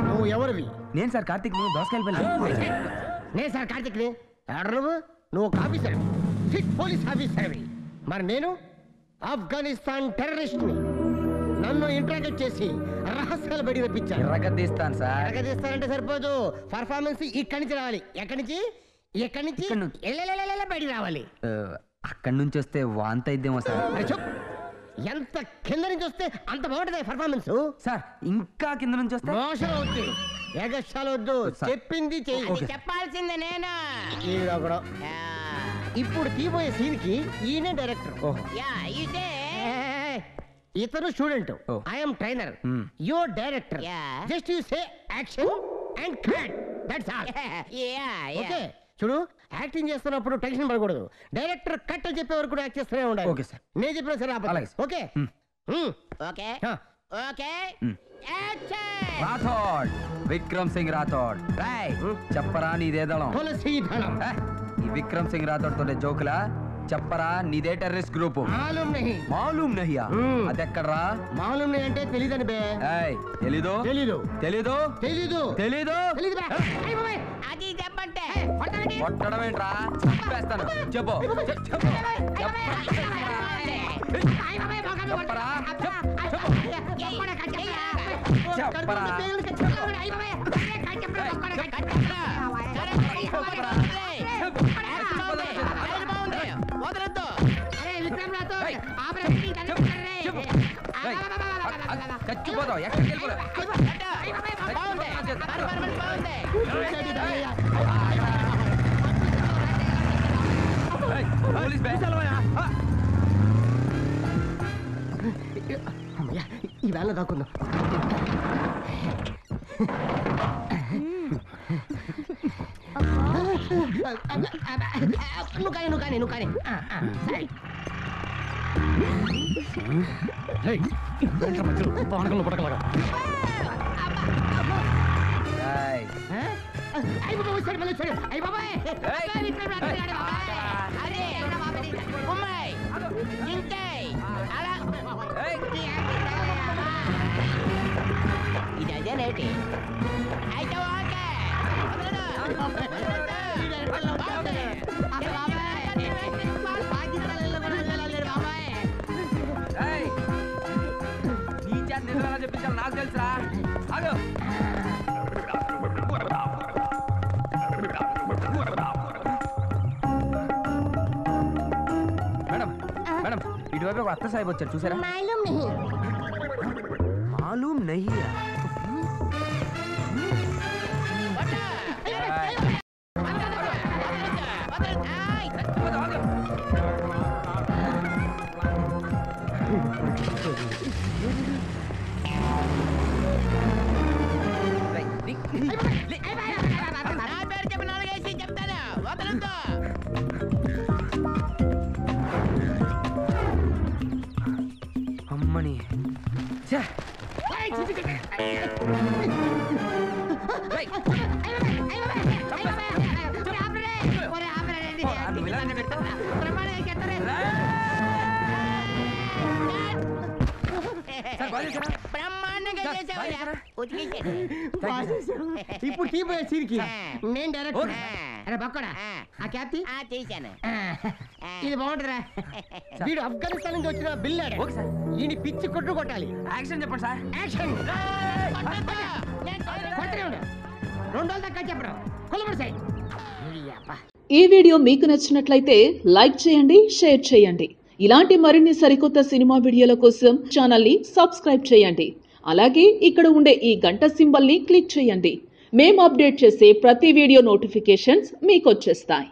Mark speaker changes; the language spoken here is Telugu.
Speaker 1: నువ్వు ఎవరివి?
Speaker 2: నేను సార్ కార్తిక్ ని దోసకాయలు
Speaker 1: నేను సార్ కార్తిక్ ని. నువ్వు ఒక ఆఫీసర్, సిట్ పోలీస్ ఆఫీసర్వి. మరి నేను ఆఫ్ఘనిస్తాన్ టెర్రరిస్ట్ ని. నన్ను ఇంట్రాగేట్ చేసి రహస్యాలు బయట తెప్పించాను.
Speaker 2: ఎర్రగద్దీస్తాను సార్.
Speaker 1: ఎర్రగద్దీస్తానంటే సరిపోదు, పర్ఫార్మెన్స్ ఇక్కడి నుంచి రావాలి. ఎక్కడి నుంచి బయట రావాలి.
Speaker 2: అక్కడి నుంచి వస్తే వాంత అయిద్దేమో సార్.
Speaker 1: ఎంత కింద నుంచి వస్తే అంత బాగుంటుంది పర్ఫార్మెన్స్
Speaker 2: సార్. ఇంకా కింద నుంచి వస్తే
Speaker 1: మోసం అవుతుంది. ఎగస్టాలు వద్దు, చెప్పింది చెప్పాల్సిందే నేను. ఇప్పుడు తీయబోయే సీన్ కి ఈయనే డైరెక్టర్. ఇతను student, I'm trainer, your director. Just you say action and cut, that's all. Okay చూడు, యాక్టింగ్ చేస్తున్నప్పుడు టెన్షన్ పడకూడదు. డైరెక్టర్ కట్ అని చెప్పే వరకు యాక్ట్ చేస్తూనే ఉండాలి.
Speaker 2: Okay sir.
Speaker 1: నేను చెప్పిన సరే okay okay okay.
Speaker 2: Rathod, Vikram Singh Rathod. చెప్పరా నీదేదళం? ఈ విక్రమ్ సింగ్ రాథోడ్ తోనే జోకులా? చెప్పరా నీదే టెర్రరిస్ట్ గ్రూప్? మాలూమ్ నహియా? అదెక్కడరా?
Speaker 1: మాలూమ్ నహీ అంటే తెలీదని బే.
Speaker 2: తెలీదు తెలీదు తెలీదు తెలీదు తెలీదు.
Speaker 1: అది చెప్పంటే
Speaker 2: కొట్టడం ఏంట్రా? చెప్పేస్తాను. చెప్పు చెప్పరా? చెప్పరా? చచ్చిపోతావు. ఎక్కడికి
Speaker 1: ఈ వేళ దాక్కుందాం. నువ్వు కానీ పానకంలో పడకలాగా. ఇది అదేనేటి అయితే ఓకే.
Speaker 2: చెప్పించాలి నాకు తెలుసా. మేడం మేడం, ఇటువైపు ఒక అత్త సాహిబ్ వచ్చారు చూసారా? మాలూమ్ నహియా? అమ్మని
Speaker 1: ఇప్పుడు తీపోయే సీన్కి నేను డైరెక్టర్. అరే బక్కడా ఆ క్యాప్ తీసాను. ఇది బాగుంటుందిరా. వీడు ఆఫ్ఘనిస్తాన్ నుంచి వచ్చిన బిల్లాడు. ఈయన పిచ్చి కొట్టు కొట్టాలి.
Speaker 2: యాక్షన్ చెప్పండి సార్.
Speaker 1: యాక్షన్. రెండు రోజుల దాకా చెప్పడం కొలబడి సైడ్.
Speaker 3: ఈ వీడియో మీకు నచ్చినట్లయితే లైక్ చేయండి, షేర్ చేయండి. ఇలాంటి మరిన్ని సరికొత్త సినిమా వీడియోల కోసం ఛానల్ని సబ్స్క్రైబ్ చేయండి. అలాగే ఇక్కడ ఉండే ఈ గంట సింబల్ని క్లిక్ చేయండి. మేము అప్డేట్ చేసే ప్రతి వీడియో నోటిఫికేషన్స్ మీకు వచ్చేస్తాయి.